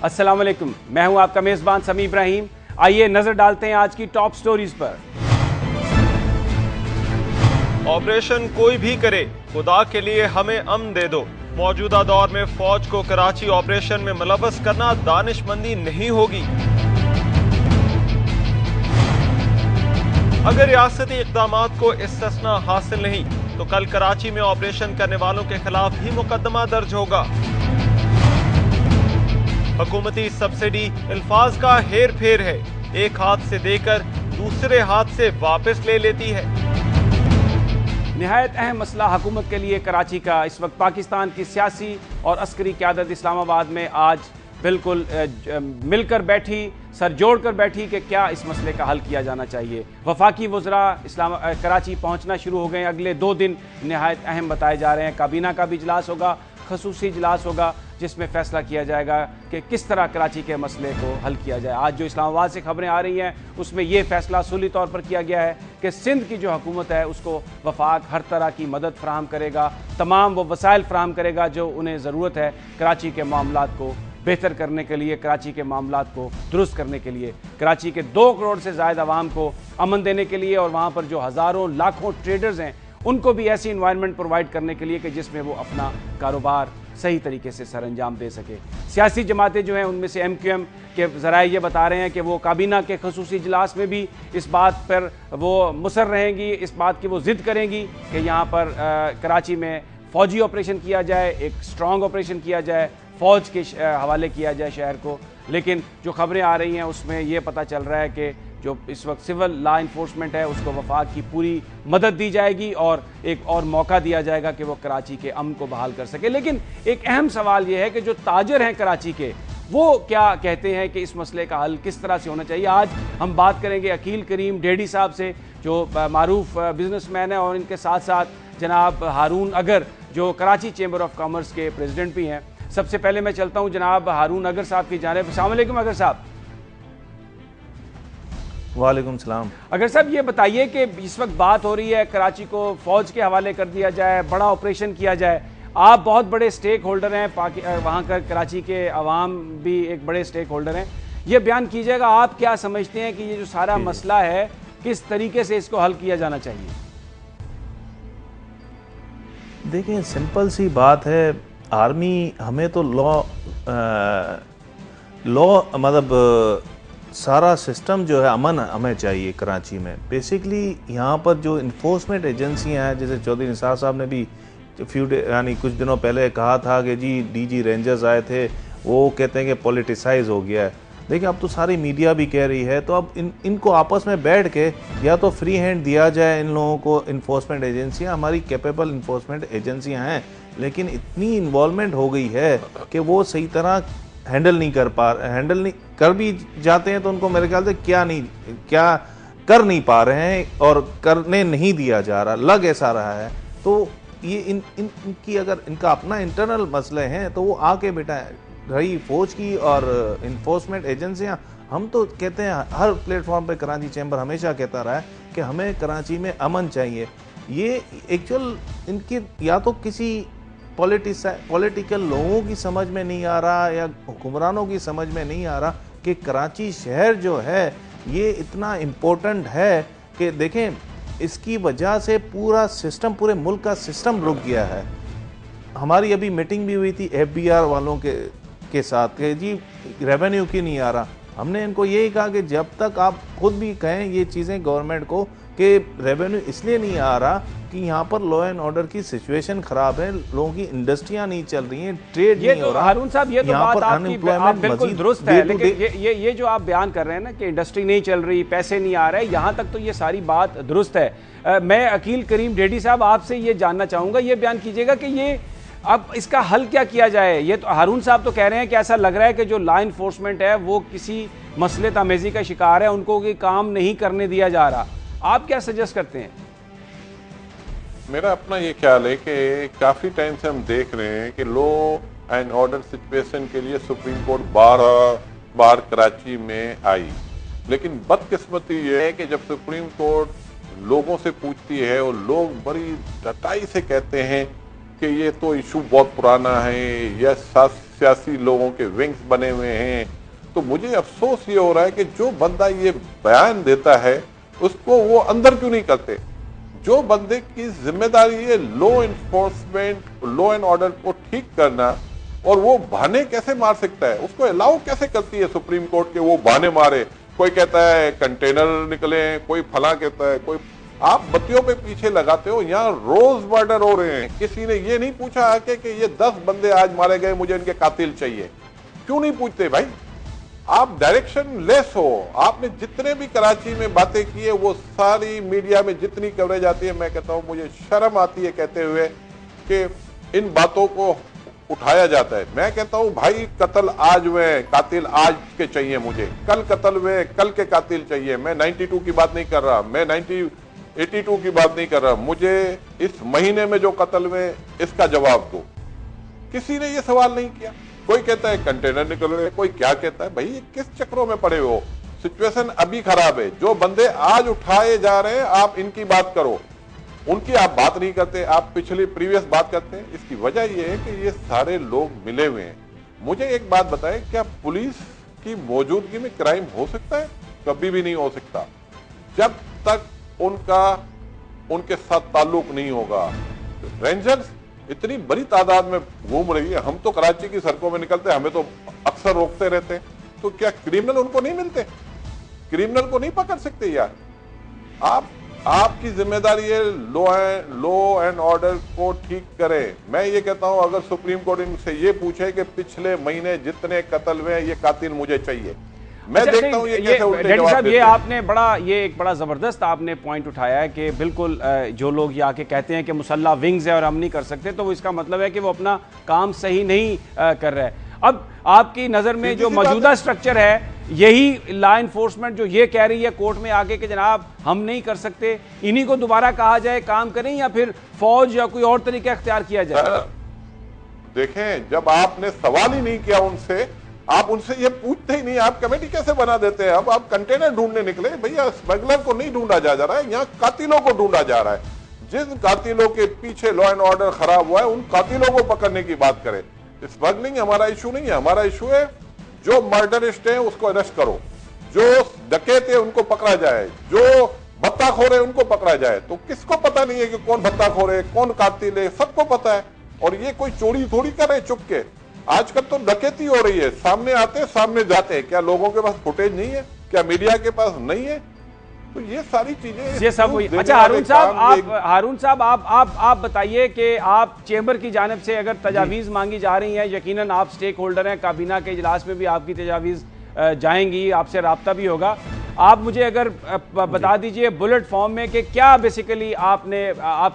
अस्सलाम वालेकुम, मैं हूं आपका मेज़बान समी इब्राहिम। आइए नजर डालते हैं आज की टॉप स्टोरीज पर। ऑपरेशन कोई भी करे, खुदा के लिए हमें अमन दे दो। मौजूदा दौर में फौज को कराची ऑपरेशन में मुलव्वस करना दानिशमंदी नहीं होगी। अगर रियासती इक़दामात को इस्तिस्ना हासिल नहीं तो कल कराची में ऑपरेशन करने वालों के खिलाफ भी मुकदमा दर्ज होगा। हुकूमती सब्सिडी अल्फाज का हेर फेर है, एक हाथ से देकर दूसरे हाथ से वापस ले लेती है। निहायत अहम मसला हुकूमत के लिए कराची का। इस वक्त पाकिस्तान की सियासी और अस्करी क़यादत इस्लामाबाद में आज बिल्कुल मिलकर बैठी, सर जोड़कर बैठी कि क्या इस मसले का हल किया जाना चाहिए। वफाकी वज़रा कराची पहुंचना शुरू हो गए। अगले 2 दिन निहायत अहम बताए जा रहे हैं। काबीना का भी इजलास होगा, खसूसी इजलास होगा, जिसमें फैसला किया जाएगा कि किस तरह कराची के मसले को हल किया जाए। आज जो इस्लामाबाद से खबरें आ रही हैं उसमें यह फैसला असूली तौर पर किया गया है कि सिंध की जो हुकूमत है उसको वफाक हर तरह की मदद फराहम करेगा, तमाम वो वसाइल फराहम करेगा जो उन्हें ज़रूरत है कराची के मामलात को बेहतर करने के लिए, कराची के मामलात को दुरुस्त करने के लिए, कराची के 2 करोड़ से ज़्यादा आवाम को अमन देने के लिए और वहाँ पर जो हज़ारों लाखों ट्रेडर्स हैं उनको भी ऐसी इन्वायरमेंट प्रोवाइड करने के लिए कि जिसमें वो अपना कारोबार सही तरीके से सर अंजाम दे सके। सियासी जमातें जो हैं उनमें से MQM के ज़राए ये बता रहे हैं कि वो काबीना के खसूसी इजलास में भी इस बात पर वो मुसर रहेंगी, इस बात की वो ज़िद करेंगी कि यहाँ पर कराची में फ़ौजी ऑपरेशन किया जाए, एक स्ट्रॉन्ग ऑपरेशन किया जाए, फ़ौज के हवाले किया जाए शहर को। लेकिन जो खबरें आ रही हैं उसमें यह पता चल रहा है कि जो इस वक्त सिविल लॉ इन्फोर्समेंट है उसको वफाक की पूरी मदद दी जाएगी और एक और मौका दिया जाएगा कि वो कराची के अमन को बहाल कर सके। लेकिन एक अहम सवाल ये है कि जो ताजर हैं कराची के, वो क्या कहते हैं कि इस मसले का हल किस तरह से होना चाहिए। आज हम बात करेंगे अकील करीम डेडी साहब से, जो मारूफ बिजनेसमैन है, और इनके साथ साथ जनाब हारून अगर, जो कराची चैम्बर ऑफ कॉमर्स के प्रेसिडेंट भी हैं। सबसे पहले मैं चलता हूं जनाब हारून अगर साहब की जानिब। अस्सलाम वालेकुम अगर साहब। वालेकुम सलाम। अगर साहब ये बताइए कि इस वक्त बात हो रही है कराची को फौज के हवाले कर दिया जाए, बड़ा ऑपरेशन किया जाए। आप बहुत बड़े स्टेक होल्डर हैं, वहाँ का कराची के अवाम भी एक बड़े स्टेक होल्डर हैं। ये बयान कीजिएगा, आप क्या समझते हैं कि ये जो सारा मसला है किस तरीके से इसको हल किया जाना चाहिए? देखिए, सिंपल सी बात है, आर्मी हमें तो लॉ मतलब सारा सिस्टम जो है अमन हमें चाहिए कराची में। बेसिकली यहाँ पर जो इन्फोर्समेंट एजेंसियाँ हैं, जैसे चौधरी निसार साहब ने भी यानी कुछ दिनों पहले कहा था कि जी DG रेंजर्स आए थे, वो कहते हैं कि पॉलिटिसाइज हो गया है। देखिए, अब तो सारी मीडिया भी कह रही है, तो अब इनको आपस में बैठ के या तो फ्री हैंड दिया जाए इन लोगों को। इन्फोर्समेंट एजेंसियाँ हमारी कैपेबल इन्फोर्समेंट एजेंसियाँ हैं, लेकिन इतनी इन्वॉल्वमेंट हो गई है कि वो सही तरह हैंडल नहीं कर भी जाते हैं तो उनको मेरे ख्याल से क्या कर नहीं पा रहे हैं और करने नहीं दिया जा रहा, लग ऐसा रहा है। तो ये इनकी अगर इनका अपना इंटरनल मसले हैं तो वो आके बेटा रही फौज की और इन्फोर्समेंट एजेंसियां। हम तो कहते हैं हर प्लेटफॉर्म पे, कराची चैम्बर हमेशा कहता रहा है कि हमें कराची में अमन चाहिए। ये एक्चुअल इनकी या तो किसी पॉलिटिकल लोगों की समझ में नहीं आ रहा या हुक्मरानों की समझ में नहीं आ रहा कि कराची शहर जो है ये इतना इम्पोर्टेंट है कि देखें, इसकी वजह से पूरा सिस्टम, पूरे मुल्क का सिस्टम रुक गया है। हमारी अभी मीटिंग भी हुई थी FBR वालों के साथ कि जी रेवेन्यू क्यों नहीं आ रहा। हमने इनको यही कहा कि जब तक आप खुद भी कहें ये चीज़ें गवर्नमेंट को कि रेवेन्यू इसलिए नहीं आ रहा कि यहाँ पर लॉ एंड ऑर्डर की सिचुएशन खराब है, लोगों की इंडस्ट्रियां नहीं चल रही हैं, ट्रेड नहीं हो रहा। हारून साहब, ये तो बात आपकी आप बिल्कुल दुरुस्त है, लेकिन ये जो आप बयान कर रहे हैं ना कि इंडस्ट्री नहीं चल रही, पैसे नहीं आ रहे, यहाँ तक तो ये सारी बात दुरुस्त है। मैं अकील करीम डेडी साहब आपसे ये जानना चाहूँगा, ये बयान कीजिएगा कि ये अब इसका हल क्या किया जाए। ये तो हारून साहब तो कह रहे हैं कि ऐसा लग रहा है कि जो लॉ इन्फोर्समेंट है वो किसी मसले तामेज़ी का शिकार है, उनको कोई काम नहीं करने दिया जा रहा। आप क्या सजेस्ट करते हैं? मेरा अपना ये ख्याल है कि काफ़ी टाइम से हम देख रहे हैं कि लॉ एंड ऑर्डर सिचुएशन के लिए सुप्रीम कोर्ट बार कराची में आई, लेकिन बदकिस्मती ये है कि जब सुप्रीम कोर्ट लोगों से पूछती है और लोग बड़ी डटाई से कहते हैं कि ये तो इशू बहुत पुराना है, यह सियासी लोगों के विंग्स बने हुए हैं। तो मुझे अफसोस ये हो रहा है कि जो बंदा ये बयान देता है उसको वो अंदर क्यों नहीं करते। जो बंदे की जिम्मेदारी है law enforcement, law and order को ठीक करना, और वो बहाने कैसे मार सकता है, उसको अलाउ कैसे करती है सुप्रीम कोर्ट के वो बहाने मारे। कोई कहता है कंटेनर निकले, कोई फला कहता है, कोई आप बत्तियों पे पीछे लगाते हो। यहाँ रोज मर्डर हो रहे हैं, किसी ने ये नहीं पूछा आके कि ये 10 बंदे आज मारे गए, मुझे इनके कातिल चाहिए। क्यों नहीं पूछते भाई? आप डायरेक्शन लेस हो। आपने जितने भी कराची में बातें की है वो सारी मीडिया में जितनी कवरेज आती है, मैं कहता हूं मुझे शर्म आती है कहते हुए कि इन बातों को उठाया जाता है। मैं कहता हूं भाई कत्ल आज हुए, कातिल आज के चाहिए मुझे, कल कत्ल हुए, कल के कातिल चाहिए। मैं 92 की बात नहीं कर रहा, मैं 82 की बात नहीं कर रहा, मुझे इस महीने में जो कत्ल हुए इसका जवाब दो। किसी ने ये सवाल नहीं किया। कोई कहता है कंटेनर निकल रहे, कोई क्या कहता है। भाई ये किस चक्रों में पड़े हो? सिचुएशन अभी खराब है। जो बंदे आज उठाए जा रहे हैं आप इनकी बात करो, उनकी आप बात नहीं करते, आप पिछली प्रीवियस बात करते हैं। इसकी वजह यह है कि ये सारे लोग मिले हुए हैं। मुझे एक बात बताएं, क्या पुलिस की मौजूदगी में क्राइम हो सकता है? कभी भी नहीं हो सकता जब तक उनके साथ ताल्लुक नहीं होगा। रेंजर्स इतनी बड़ी तादाद में घूम रही है, हम तो कराची की सड़कों में निकलते हैं, हमें तो अक्सर रोकते रहते हैं, तो क्या क्रिमिनल उनको नहीं मिलते? क्रिमिनल को नहीं पकड़ सकते यार? आपकी जिम्मेदारी है लॉ एंड ऑर्डर को ठीक करें। मैं ये कहता हूं अगर सुप्रीम कोर्ट इनसे ये पूछे कि पिछले महीने जितने कत्ल हुए ये कातिल मुझे चाहिए, मैं देखता हूं ये कैसे उल्टे जवाब साहब, देते ये हैं। आपने एक बड़ा जबरदस्त आपने पॉइंट उठाया है कि बिल्कुल जो लोग ये आके कहते हैं कि मुसल्ला विंग्स है और हम नहीं कर सकते, तो वो इसका मतलब है कि वो अपना काम सही नहीं कर रहा है। अब आपकी नजर में जो मौजूदा स्ट्रक्चर है, यही लॉ इन्फोर्समेंट जो ये कह रही है कोर्ट में आके कि जनाब हम नहीं कर सकते, इन्हीं को दोबारा कहा जाए काम करें, या फिर फौज या कोई और तरीका इख्तियार किया जाए? देखें, जब आपने सवाल ही नहीं किया उनसे, आप उनसे ये पूछते ही नहीं, आप कमेटी कैसे बना देते हैं? अब आप कंटेनर ढूंढने निकले। भैया स्मगलर को नहीं ढूंढा जा रहा है, यहाँ कातिलों को ढूंढा जा रहा है। जिन कातिलों के पीछे लॉ एंड ऑर्डर खराब हुआ है उन कातिलों को पकड़ने की बात करें। स्मगलिंग हमारा इशू नहीं है, हमारा इशू है जो मर्डरिस्ट है उसको अरेस्ट करो, जो डकैत है उनको पकड़ा जाए, जो भत्ताखोर है उनको पकड़ा जाए। तो किसको पता नहीं है कि कौन भत्ताखोर है, कौन कातिल है? सबको पता है। और ये कोई चोरी थोड़ी कर रहे चुप के। आजकल तो डकैती हो रही है, सामने आते हैं सामने जाते हैं। क्या लोगों के पास फुटेज नहीं है? क्या मीडिया के पास नहीं है? तो ये सारी चीजें ये सब हुई। अच्छा हारून साहब, आप बताइए कि आप चेंबर की जानिब से अगर तजावीज़ मांगी जा रही हैं, यकीनन आप स्टेक होल्डर हैं, काबीना के इजलास में भी आपकी तजावीज़ जाएंगी, आपसे रब्ता भी होगा। आप मुझे अगर बता दीजिए बुलेट फॉर्म में कि क्या बेसिकली आप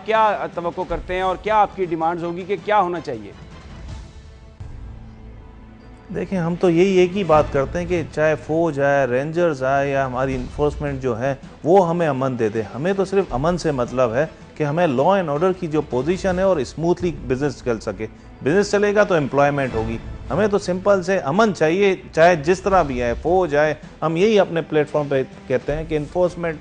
क्या तवक्को करते हैं और क्या आपकी डिमांड्स होगी कि क्या होना चाहिए? देखें, हम तो यही एक ही बात करते हैं कि चाहे फौज आए, रेंजर्स आए या हमारी इन्फोर्समेंट जो है वो हमें अमन दे दे। हमें तो सिर्फ अमन से मतलब है कि हमें लॉ एंड ऑर्डर की जो पोजीशन है और स्मूथली बिजनेस चल सके। बिजनेस चलेगा तो एम्प्लॉयमेंट होगी। हमें तो सिंपल से अमन चाहिए, चाहे जिस तरह भी आए, फौज आए। हम यही अपने प्लेटफॉर्म पे कहते हैं कि इन्फोर्समेंट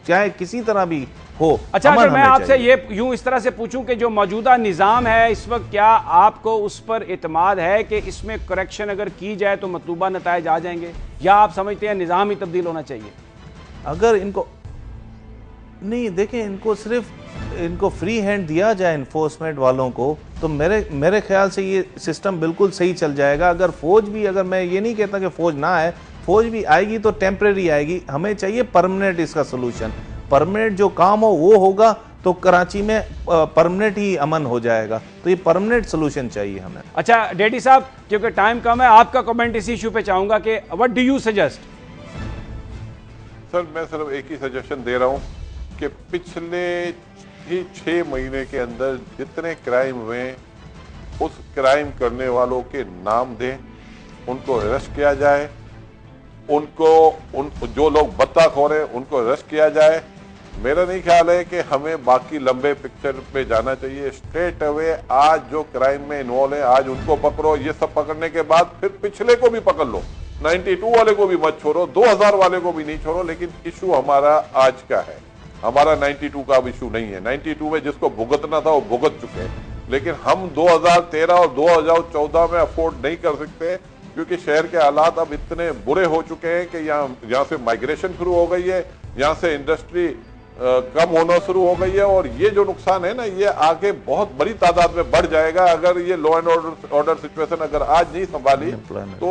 चाहे किसी तरह भी हो। अच्छा, अगर मैं आपसे ये यूं इस तरह से पूछूं कि जो मौजूदा निज़ाम है इस वक्त, क्या आपको उस पर एतमाद है कि इसमें करेक्शन अगर की जाए तो मतलूबा नताइज आ जाएंगे, या आप समझते हैं निज़ाम ही तब्दील होना चाहिए? अगर इनको नहीं, देखें, इनको फ्री हैंड दिया जाए इन्फोर्समेंट वालों को, तो मेरे ख्याल से ये सिस्टम बिल्कुल सही चल जाएगा। अगर फौज भी, अगर मैं ये नहीं कहता कि फौज ना आए, फौज भी आएगी तो टेम्परेरी आएगी। हमें चाहिए परमानेंट इसका सोल्यूशन। परमानेंट जो काम हो वो होगा तो कराची में परमानेंट ही अमन हो जाएगा। तो ये परमानेंट सोल्यूशन चाहिए हमें। अच्छा डेडी साहब, क्योंकि टाइम कम है, आपका कमेंट इस इशू पे चाहूंगा कि what do you suggest? Sir, मैं सिर्फ एक ही सजेशन दे रहा हूं कि पिछले ही 6 महीने के अंदर जितने क्राइम हुए उस क्राइम करने वालों के नाम दें, उनको अरेस्ट किया जाए, जो लोग बत्ताखोर हैं उनको अरेस्ट किया जाए। मेरा नहीं ख्याल है कि हमें बाकी लंबे पिक्चर पे जाना चाहिए। स्ट्रेट अवे आज जो क्राइम में इन्वॉल्व है आज उनको पकड़ो। ये सब पकड़ने के बाद फिर पिछले को भी पकड़ लो, 92 वाले को भी मत छोड़ो, 2000 वाले को भी नहीं छोड़ो। लेकिन इशू हमारा आज का है, हमारा 92 का अब इशू नहीं है। 92 में जिसको भुगतना था वो भुगत चुके हैं। लेकिन हम 2013 और 2014 में अफोर्ड नहीं कर सकते, क्योंकि शहर के हालात अब इतने बुरे हो चुके हैं कि यहाँ से माइग्रेशन शुरू हो गई है, यहाँ से इंडस्ट्री कम होना शुरू हो गई है, और ये जो नुकसान है ना, ये आगे बहुत बड़ी तादाद में बढ़ जाएगा अगर ये लॉ एंड ऑर्डर सिचुएशन अगर आज नहीं संभाली तो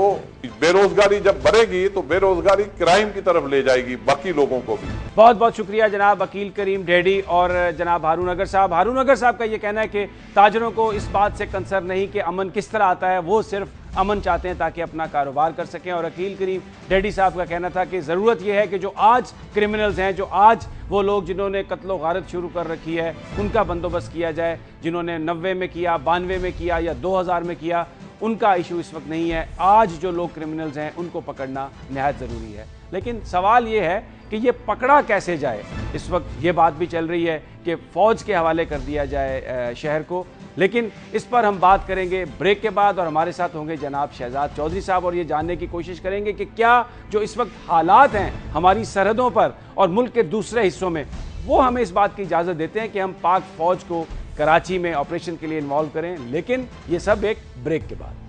बेरोजगारी जब बढ़ेगी तो बेरोजगारी क्राइम की तरफ ले जाएगी बाकी लोगों को भी। बहुत बहुत शुक्रिया जनाब वकील करीम ढेडी और जनाब हारून अगर साहब। हारून अगर साहब का ये कहना है कि ताजरों को इस बात से कंसर्न नहीं कि अमन किस तरह आता है, वो सिर्फ अमन चाहते हैं ताकि अपना कारोबार कर सकें। और वकील करीम ढेडी साहब का कहना था कि ज़रूरत यह है कि जो आज क्रिमिनल्स हैं, जो आज वो लोग जिन्होंने कत्लो गारत शुरू कर रखी है, उनका बंदोबस्त किया जाए। जिन्होंने 90 में किया, 92 में किया या 2000 में किया, उनका इशू इस वक्त नहीं है। आज जो लोग क्रिमिनल्स हैं उनको पकड़ना निहायत ज़रूरी है। लेकिन सवाल ये है कि ये पकड़ा कैसे जाए। इस वक्त ये बात भी चल रही है कि फ़ौज के हवाले कर दिया जाए शहर को, लेकिन इस पर हम बात करेंगे ब्रेक के बाद। और हमारे साथ होंगे जनाब शहजाद चौधरी साहब और ये जानने की कोशिश करेंगे कि क्या जो इस वक्त हालात हैं हमारी सरहदों पर और मुल्क के दूसरे हिस्सों में, वो हमें इस बात की इजाज़त देते हैं कि हम पाक फ़ौज को कराची में ऑपरेशन के लिए इन्वॉल्व करें। लेकिन ये सब एक ब्रेक के बाद।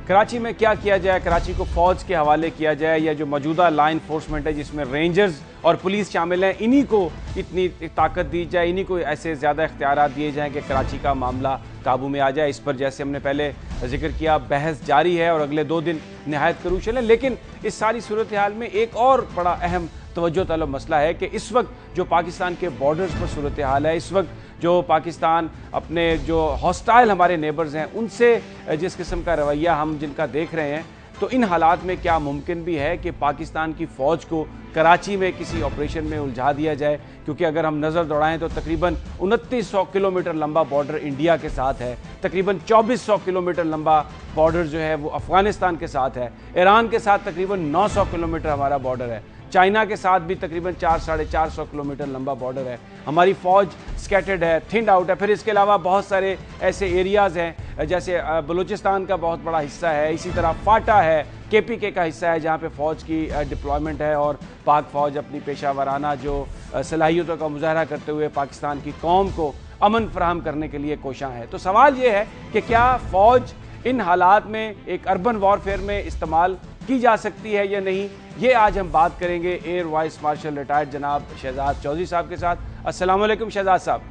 कराची में क्या किया जाए, कराची को फ़ौज के हवाले किया जाए या जो मौजूदा लॉ इन्फोर्समेंट है जिसमें रेंजर्स और पुलिस शामिल हैं, इन्हीं को इतनी ताकत दी जाए, इन्हीं को ऐसे ज़्यादा इख्तियारात दिए जाएं कि कराची का मामला काबू में आ जाए। इस पर जैसे हमने पहले जिक्र किया बहस जारी है और अगले 2 दिन नहायत क्रूशल है। लेकिन इस सारी सूरत हाल में एक और बड़ा अहम तवज्जो तलब मसला है कि इस वक्त जो पाकिस्तान के बॉर्डर्स पर सूरत हाल है, इस वक्त जो पाकिस्तान अपने जो हॉस्टाइल हमारे नेबर्स हैं उनसे जिस किस्म का रवैया हम जिनका देख रहे हैं, तो इन हालात में क्या मुमकिन भी है कि पाकिस्तान की फ़ौज को कराची में किसी ऑपरेशन में उलझा दिया जाए? क्योंकि अगर हम नज़र दौड़ाएं तो तकरीबन 2900 किलोमीटर लंबा बॉर्डर इंडिया के साथ है, तकरीबन 2400 किलोमीटर लंबा बॉर्डर जो है वो अफ़गानिस्तान के साथ है, ईरान के साथ तकरीबन 900 किलोमीटर हमारा बॉर्डर है, चाइना के साथ भी तकरीबन 400-450 किलोमीटर लंबा बॉर्डर है। हमारी फ़ौज स्कैटर्ड है, थिंड आउट है। फिर इसके अलावा बहुत सारे ऐसे एरियाज़ हैं, जैसे बलूचिस्तान का बहुत बड़ा हिस्सा है, इसी तरह फाटा है, KPK का हिस्सा है जहाँ पे फ़ौज की डिप्लॉयमेंट है और पाक फ़ौज अपनी पेशा वराना जो सलाहियतों का मुजाहरा करते हुए पाकिस्तान की कौम को अमन फराहम करने के लिए कोशां है। तो सवाल ये है कि क्या फ़ौज इन हालात में एक अर्बन वॉरफेयर में इस्तेमाल की जा सकती है या नहीं, ये आज हम बात करेंगे एयर वाइस मार्शल रिटायर्ड जनाब शहजाद चौधरी साहब के साथ। अस्सलाम वालेकुम शहजाद साहब।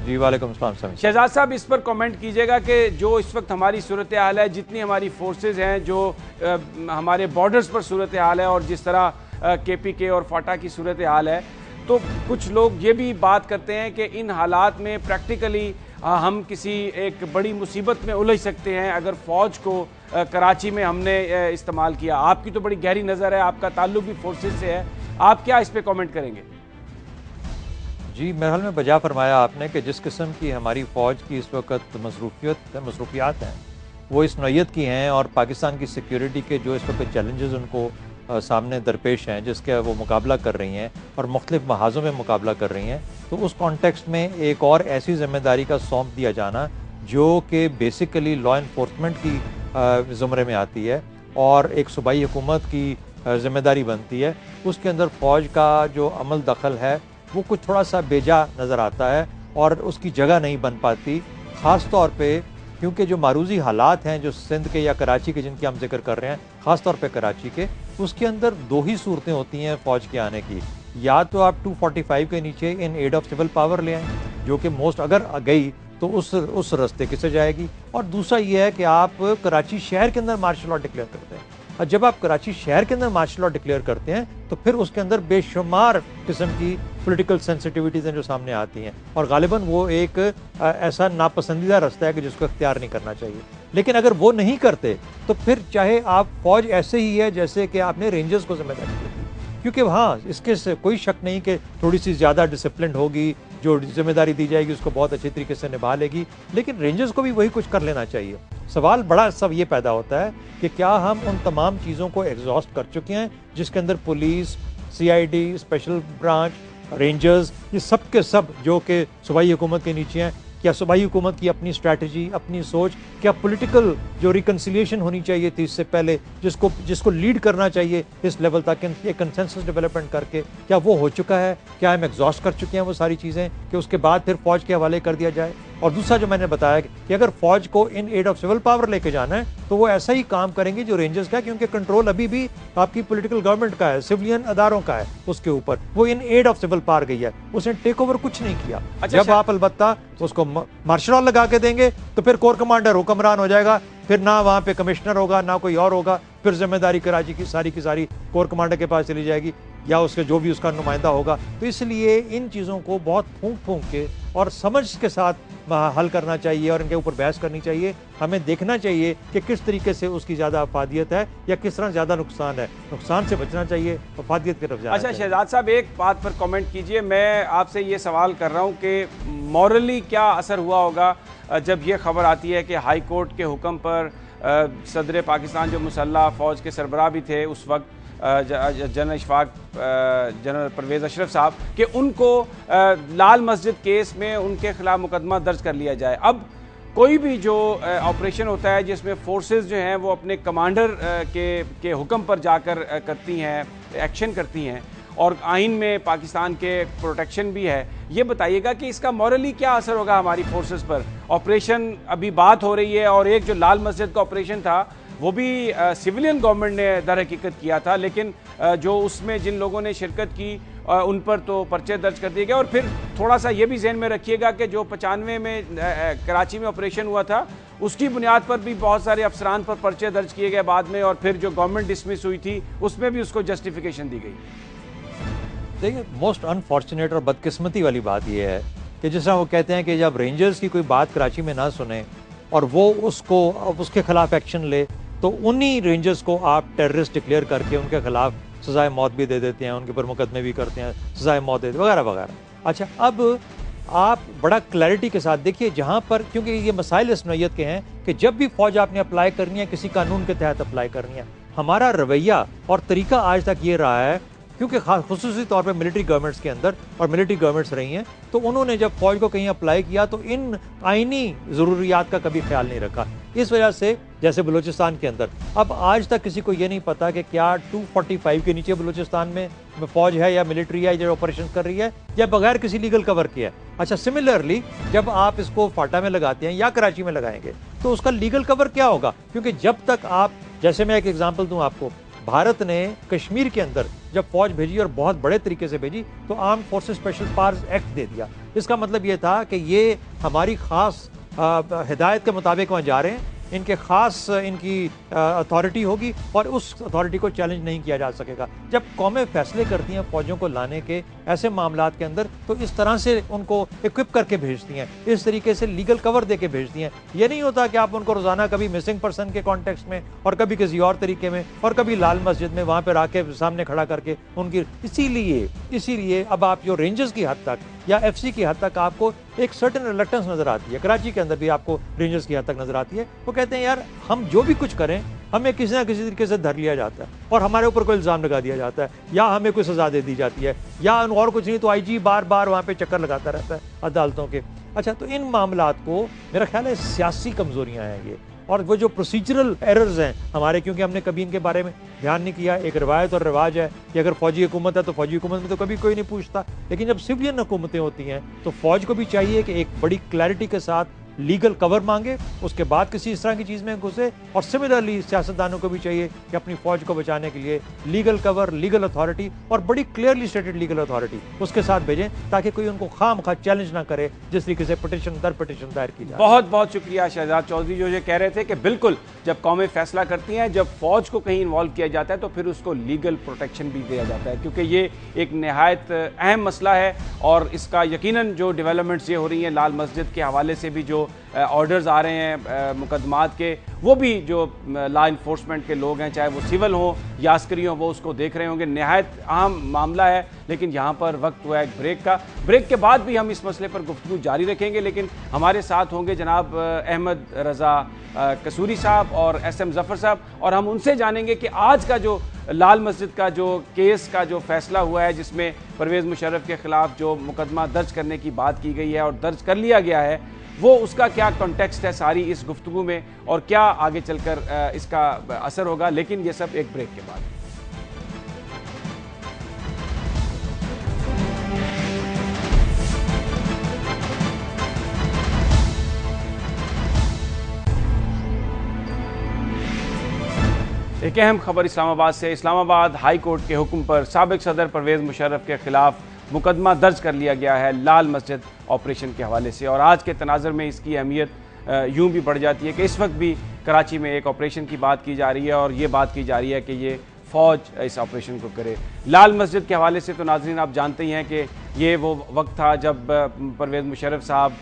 जी वालेकुम अस्सलाम। शहजाद साहब, इस पर कमेंट कीजिएगा कि जो इस वक्त हमारी सूरत हाल है, जितनी हमारी फोर्सेस हैं, जो हमारे बॉर्डर्स पर सूरत हाल है और जिस तरह KPK और फाटा की सूरत हाल है, तो कुछ लोग ये भी बात करते हैं कि इन हालात में प्रैक्टिकली हम किसी एक बड़ी मुसीबत में उलझ सकते हैं अगर फ़ौज को कराची में हमने इस्तेमाल किया। आपकी तो बड़ी गहरी नज़र है, आपका ताल्लुक भी फोर्सेस से है, आप क्या इस पे कमेंट करेंगे? जी, मेरे ख्याल में बजा फरमाया आपने कि जिस किस्म की हमारी फ़ौज की इस वक्त मसरूफियात हैं वो इस नौयत की हैं और पाकिस्तान की सिक्योरिटी के जो इस वक्त चैलेंजेस उनको सामने दरपेश हैं, जिसके वो मुकाबला कर रही हैं और मुख्तलिफ महाज़ों में मुकाबला कर रही हैं, तो उस कॉन्टेक्स्ट में एक और ऐसी ज़िम्मेदारी का सौंप दिया जाना जो कि बेसिकली लॉ इन्फोर्समेंट की ज़ुमरे में आती है और एक सूबाई हुकूमत की ज़िम्मेदारी बनती है, उसके अंदर फ़ौज का जो अमल दखल है वो कुछ थोड़ा सा बेजा नज़र आता है और उसकी जगह नहीं बन पाती। ख़ास तौर पे क्योंकि जो मारूजी हालात हैं जो सिंध के या कराची के जिनकी हम जिक्र कर रहे हैं, ख़ास तौर पे कराची के, उसके अंदर 2 ही सूरतें होती हैं फ़ौज के आने की। या तो आप 245 के नीचे in aid of civil power ले आएँ, जो कि मोस्ट अगर गई तो उस रास्ते किसे जाएगी, और दूसरा ये है कि आप कराची शहर के अंदर मार्शल लॉ डिक्लेयर करते हैं। और जब आप कराची शहर के अंदर मार्शल लॉ डिक्लेयर करते हैं तो फिर उसके अंदर बेशुमार किस्म की पॉलिटिकल सेंसिटिविटीज़ हैं जो सामने आती हैं, और गालिबन वो एक ऐसा नापसंदीदा रास्ता है कि जिसको इख्तियार नहीं करना चाहिए। लेकिन अगर वो नहीं करते तो फिर चाहे आप फ़ौज ऐसे ही है जैसे कि आपने रेंजर्स को जिम्मेदारी दी थी, क्योंकि हाँ इसके से कोई शक नहीं कि थोड़ी सी ज़्यादा डिसिप्लिन होगी, जो जिम्मेदारी दी जाएगी उसको बहुत अच्छी तरीके से निभा लेगी, लेकिन रेंजर्स को भी वही कुछ कर लेना चाहिए। सवाल बड़ा सब ये पैदा होता है कि क्या हम उन तमाम चीज़ों को एग्जॉस्ट कर चुके हैं जिसके अंदर police, CID, special branch, rangers, ये सब के सब जो कि सूबाई हुकूमत के नीचे हैं, क्या सूबाई हुकूमत की अपनी स्ट्रैटेजी, अपनी सोच, क्या पॉलिटिकल जो रिकन्सिलिएशन होनी चाहिए थी इससे पहले, जिसको लीड करना चाहिए इस लेवल तक एक कंसेंसस डेवलपमेंट करके, क्या वो हो चुका है? क्या हम एग्जॉस्ट कर चुके हैं वो सारी चीज़ें कि उसके बाद फिर फौज के हवाले कर दिया जाए? और दूसरा जो मैंने बताया कि अगर फौज को in aid of civil power लेके जाना है तो वो ऐसा ही काम करेंगे जो रेंजर्स का है, क्योंकि कंट्रोल अभी भी आपकी पॉलिटिकल गवर्नमेंट का है, सिविलियन अदारों का है उसके ऊपर। वो in aid of civil power गई है, उसने टेक ओवर कुछ नहीं किया। जब आप अलबत्ता उसको मार्शल लॉ लगा के देंगे तो फिर कोर कमांडर हुक्मरान हो जाएगा, फिर ना वहाँ पे कमिश्नर होगा ना कोई और होगा, फिर जिम्मेदारी कराची की सारी कोर कमांडर के पास चली जाएगी या उसके जो भी उसका नुमाइंदा होगा। तो इसलिए इन चीज़ों को बहुत फूंक के और समझ के साथ हल करना चाहिए और इनके ऊपर बहस करनी चाहिए। हमें देखना चाहिए कि किस तरीके से उसकी ज़्यादा अफादियत है या किस तरह ज़्यादा नुकसान है। नुकसान से बचना चाहिए, अफादियत की तरफ जाना चाहिए। अच्छा शहजाद साहब, एक बात पर कमेंट कीजिए। मैं आपसे ये सवाल कर रहा हूँ कि मॉरली क्या असर हुआ होगा जब ये खबर आती है कि हाई कोर्ट के हुक्म पर सदर पाकिस्तान जो मुसल्ह फ़ौज के सरबराह भी थे उस वक्त, जनरल इशफाक, जनरल परवेज़ अशरफ साहब, कि उनको लाल मस्जिद केस में उनके खिलाफ मुकदमा दर्ज कर लिया जाए। अब कोई भी जो ऑपरेशन होता है जिसमें फोर्सेस जो हैं वो अपने कमांडर के हुक्म पर जाकर करती हैं, एक्शन करती हैं, और आइन में पाकिस्तान के प्रोटेक्शन भी है, ये बताइएगा कि इसका मॉरली क्या असर होगा हमारी फोर्सेस पर? ऑपरेशन अभी बात हो रही है, और एक जो लाल मस्जिद का ऑपरेशन था वो भी सिविलियन गवर्नमेंट ने दर हकीकत किया था, लेकिन जो उसमें जिन लोगों ने शिरकत की उन पर तो पर्चे दर्ज कर दिए गए। और फिर थोड़ा सा ये भी जहन में रखिएगा कि जो 95 में कराची में ऑपरेशन हुआ था उसकी बुनियाद पर भी बहुत सारे अफसरान पर पर्चे दर्ज किए गए बाद में, और फिर जो गवर्नमेंट डिसमिस हुई थी उसमें भी उसको जस्टिफिकेशन दी गई। देखिए, मोस्ट अनफॉर्चुनेट और बदकिस्मती वाली बात यह है कि जिस तरह वो कहते हैं कि जब रेंजर्स की कोई बात कराची में ना सुने और वो उसके खिलाफ एक्शन ले, तो उन्हीं रेंजर्स को आप टेररिस्ट डिक्लेयर करके उनके खिलाफ सजाए मौत भी दे देते हैं, उनके ऊपर मुकदमे भी करते हैं, सजाए मौत देते वगैरह वगैरह। अच्छा, अब आप बड़ा क्लैरिटी के साथ देखिए, जहाँ पर, क्योंकि ये मसाइल इस नौयत के हैं कि जब भी फौज आपने अप्लाई करनी है, किसी कानून के तहत अप्लाई करनी है, हमारा रवैया और तरीका आज तक ये रहा है, क्योंकि खुसूसी तौर पे मिलिट्री गवर्नमेंट्स के अंदर और मिलिट्री गवर्नमेंट्स रही हैं, तो उन्होंने जब फौज को कहीं अप्लाई किया तो इन आइनी ज़रूरियात का कभी ख्याल नहीं रखा। इस वजह से जैसे बलूचिस्तान के अंदर अब आज तक किसी को ये नहीं पता कि क्या 245 के नीचे बलूचिस्तान में फौज है या मिलिट्री है जो ऑपरेशन कर रही है या बगैर किसी लीगल कवर के है। अच्छा, सिमिलरली जब आप इसको फाटा में लगाते हैं या कराची में लगाएंगे तो उसका लीगल कवर क्या होगा? क्योंकि जब तक आप, जैसे मैं एक एग्जाम्पल दूँ आपको, भारत ने कश्मीर के अंदर जब फौज भेजी और बहुत बड़े तरीके से भेजी तो armed forces special powers act दे दिया। इसका मतलब ये था कि ये हमारी खास हिदायत के मुताबिक वहाँ जा रहे हैं, इनके खास इनकी अथॉरिटी होगी और उस अथॉरिटी को चैलेंज नहीं किया जा सकेगा। जब कौमें फैसले करती हैं फौजों को लाने के ऐसे मामलात के अंदर तो इस तरह से उनको इक्विप करके भेजती हैं, इस तरीके से लीगल कवर दे के भेजती हैं। ये नहीं होता कि आप उनको रोज़ाना कभी मिसिंग पर्सन के कॉन्टेक्स्ट में और कभी किसी और तरीके में और कभी लाल मस्जिद में वहाँ पर आके सामने खड़ा करके उनकी। इसीलिए अब आप जो रेंजर्स की हद तक या FC की हद तक आपको एक सर्टेन रिलक्टेंस नजर आती है, कराची के अंदर भी आपको रेंजर्स की हद तक नजर आती है। वो कहते हैं यार हम जो भी कुछ करें हमें किसी ना किसी तरीके से धर लिया जाता है और हमारे ऊपर कोई इल्ज़ाम लगा दिया जाता है या हमें कोई सजा दे दी जाती है या और कुछ नहीं तो IG बार बार वहाँ पे चक्कर लगाता रहता है अदालतों के। अच्छा, तो इन मामलात को मेरा ख्याल है सियासी कमजोरियाँ हैं ये, और वो जो प्रोसीजरल एरर्स हैं हमारे, क्योंकि हमने कभी इनके बारे में ध्यान नहीं किया। एक रवायत और रिवाज है कि अगर फौजी हुकूमत है तो फौजी हुकूमत में तो कभी कोई नहीं पूछता, लेकिन जब सिविलियन हुकूमतें होती हैं तो फौज को भी चाहिए कि एक बड़ी क्लैरिटी के साथ लीगल कवर मांगे, उसके बाद किसी इस तरह की चीज़ में घुसे। और सिमिलरली सियासतदानों को भी चाहिए कि अपनी फौज को बचाने के लिए लीगल कवर, लीगल अथॉरिटी और बड़ी क्लियरली स्टेटेड लीगल अथॉरिटी उसके साथ भेजें ताकि कोई उनको खामखा चैलेंज ना करे जिस तरीके से पिटीशन दायर की जाए। बहुत बहुत शुक्रिया शहजाद चौधरी, जो ये कह रहे थे कि बिल्कुल जब कौमें फैसला करती हैं, जब फौज को कहीं इन्वॉल्व किया जाता है तो फिर उसको लीगल प्रोटेक्शन भी दिया जाता है, क्योंकि ये एक नहायत अहम मसला है। और इसका यकीनन जो डेवलपमेंट्स ये हो रही हैं लाल मस्जिद के हवाले से भी जो ऑर्डर्स आ रहे हैं मुकदमात के, वो भी जो लॉ इन्फोर्समेंट के लोग हैं, चाहे वो सिविल हो या अस्करी हो, वो उसको देख रहे होंगे। नहायत अहम मामला है, लेकिन यहाँ पर वक्त हुआ है ब्रेक का। ब्रेक के बाद भी हम इस मसले पर गुफ्तगू जारी रखेंगे, लेकिन हमारे साथ होंगे जनाब अहमद रज़ा कसूरी साहब और SM ज़फ़र साहब, और हम उनसे जानेंगे कि आज का जो लाल मस्जिद का जो केस का जो फैसला हुआ है, जिसमें परवेज़ मुशर्रफ के ख़िलाफ़ जो मुकदमा दर्ज करने की बात की गई है और दर्ज कर लिया गया है, वो उसका क्या कॉन्टेक्स्ट है सारी इस गुफ्तगू में और क्या आगे चलकर इसका असर होगा, लेकिन ये सब एक ब्रेक के बाद। एक अहम खबर इस्लामाबाद से। इस्लामाबाद हाई कोर्ट के हुक्म पर साबिक सदर परवेज़ मुशर्रफ के खिलाफ मुकदमा दर्ज कर लिया गया है लाल मस्जिद ऑपरेशन के हवाले से। और आज के तनाज़ुर में इसकी अहमियत यूं भी बढ़ जाती है कि इस वक्त भी कराची में एक ऑपरेशन की बात की जा रही है और ये बात की जा रही है कि ये फ़ौज इस ऑपरेशन को करे। लाल मस्जिद के हवाले से तो नाज़रीन आप जानते ही हैं कि ये वो वक्त था जब परवेज़ मुशर्रफ साहब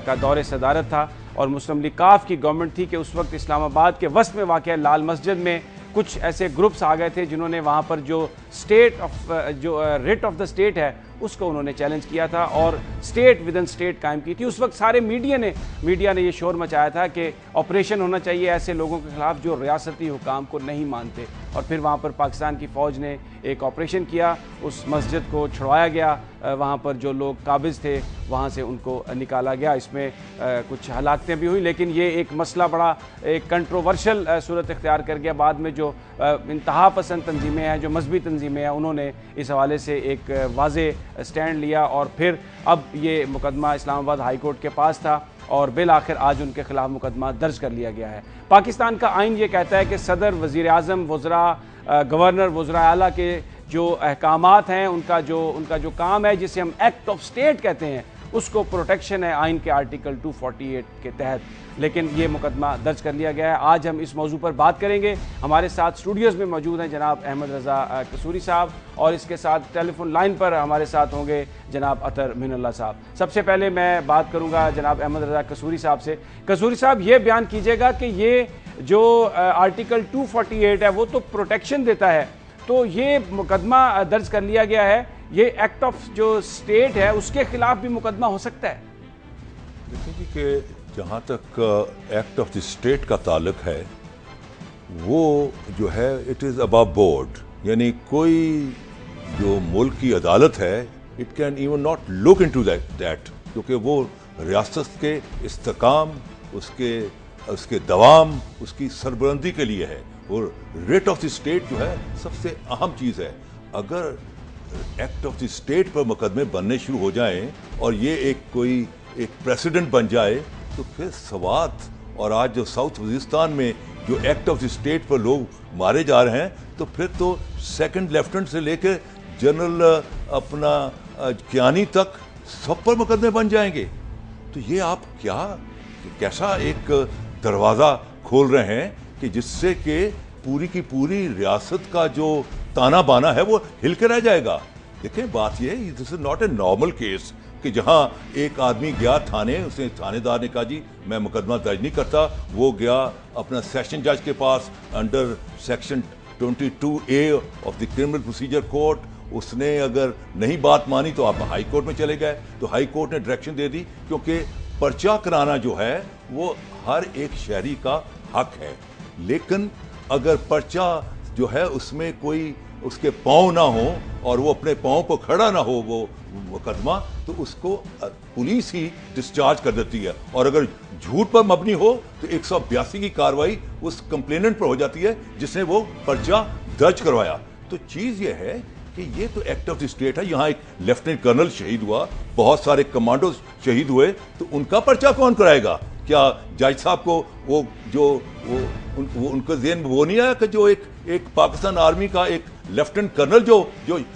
का दौरे सदारत था और मुस्लिम लीग काफ की गवर्नमेंट थी कि उस वक्त इस्लामाबाद के वस्त में वाक़ लाल मस्जिद में कुछ ऐसे ग्रुप्स आ गए थे जिन्होंने वहाँ पर जो रिट ऑफ द स्टेट है उसको उन्होंने चैलेंज किया था और स्टेट विद इन स्टेट कायम की थी। उस वक्त सारे मीडिया ने ये शोर मचाया था कि ऑपरेशन होना चाहिए ऐसे लोगों के खिलाफ जो रियासती हुकाम को नहीं मानते। और फिर वहाँ पर पाकिस्तान की फ़ौज ने एक ऑपरेशन किया, उस मस्जिद को छुड़वाया गया, वहाँ पर जो लोग काबिज़ थे वहाँ से उनको निकाला गया। इसमें कुछ हलाकतें भी हुई, लेकिन ये एक मसला बड़ा एक कंट्रोवर्शियल सूरत इख्तियार कर गया। बाद में जो इंतहा पसंद तंजीमें हैं, जो मजहबी तंजीमें हैं, उन्होंने इस हवाले से एक वाज़े स्टैंड लिया और फिर अब ये मुकदमा इस्लामाबाद हाई कोर्ट के पास था और बिल आखिर आज उनके खिलाफ मुकदमा दर्ज कर लिया गया है। पाकिस्तान का आइन ये कहता है कि सदर, वज़ीर आज़म, वज़रा, गवर्नर, वज़रा आला के जो अहकामात हैं, उनका जो काम है जिसे हम एक्ट ऑफ स्टेट कहते हैं, उसको प्रोटेक्शन है आइन के आर्टिकल 248 के तहत। लेकिन ये मुकदमा दर्ज कर लिया गया है। आज हम इस मौजू पर बात करेंगे। हमारे साथ स्टूडियोज़ में मौजूद हैं जनाब अहमद रज़ा कसूरी साहब और इसके साथ टेलीफोन लाइन पर हमारे साथ होंगे जनाब अतर मिनुल्लाह साहब। सबसे पहले मैं बात करूंगा जनाब अहमद रज़ा कसूरी साहब से। कसूरी साहब, ये बयान कीजिएगा कि ये जो आर्टिकल 248 है वो तो प्रोटेक्शन देता है, तो ये मुकदमा दर्ज कर लिया गया है, ये एक्ट ऑफ जो स्टेट है उसके खिलाफ भी मुकदमा हो सकता है? देखिए कि जहाँ तक एक्ट ऑफ द स्टेट का ताल्लुक है वो जो है इट इज़ अबव बोर्ड, यानी कोई जो मुल्क की अदालत है it can even not look into that, क्योंकि वो रियासत के इस्तेकाम, उसके दवाम, उसकी सरबरंदी के लिए है। और रिट ऑफ द स्टेट जो है सबसे अहम चीज़ है। अगर एक्ट ऑफ द स्टेट पर मुकदमे बनने शुरू हो जाएं और ये एक प्रेसिडेंट बन जाए तो फिर सवात और आज जो साउथ वजीरिस्तान में जो एक्ट ऑफ द स्टेट पर लोग मारे जा रहे हैं, तो फिर तो सेकंड लेफ्टिनेंट से लेकर जनरल अपना कियानी तक सब पर मुकदमे बन जाएंगे। तो ये आप कैसा एक दरवाज़ा खोल रहे हैं कि जिससे कि पूरी की पूरी रियासत का जो ताना बाना है वो हिल के रह जाएगा। देखें, बात ये है, this is not a normal case कि जहां एक आदमी गया थाने, उसने थानेदार ने कहा जी मैं मुकदमा दर्ज नहीं करता, वो गया अपना सेशन जज के पास under section 22A of the criminal procedure court, उसने अगर नहीं बात मानी तो आप हाई कोर्ट में चले गए, तो हाई कोर्ट ने डायरेक्शन दे दी, क्योंकि पर्चा कराना जो है वो हर एक शहरी का हक है। लेकिन अगर पर्चा जो है उसमें कोई उसके पाँव ना हो और वो अपने पाँव पर खड़ा ना हो वो मुकदमा, तो उसको पुलिस ही डिस्चार्ज कर देती है। और अगर झूठ पर मबनी हो तो 182 की कार्रवाई उस कंप्लेनेंट पर हो जाती है जिसने वो पर्चा दर्ज करवाया। तो चीज़ ये है कि ये तो एक्ट ऑफ द स्टेट है। यहाँ एक लेफ्टिनेंट कर्नल शहीद हुआ, बहुत सारे कमांडो शहीद हुए, तो उनका पर्चा कौन कराएगा? क्या जज साहब को उनको ज़हन में वो नहीं आया कि जो एक पाकिस्तान आर्मी का एक लेफ्टिनेंट कर्नल जो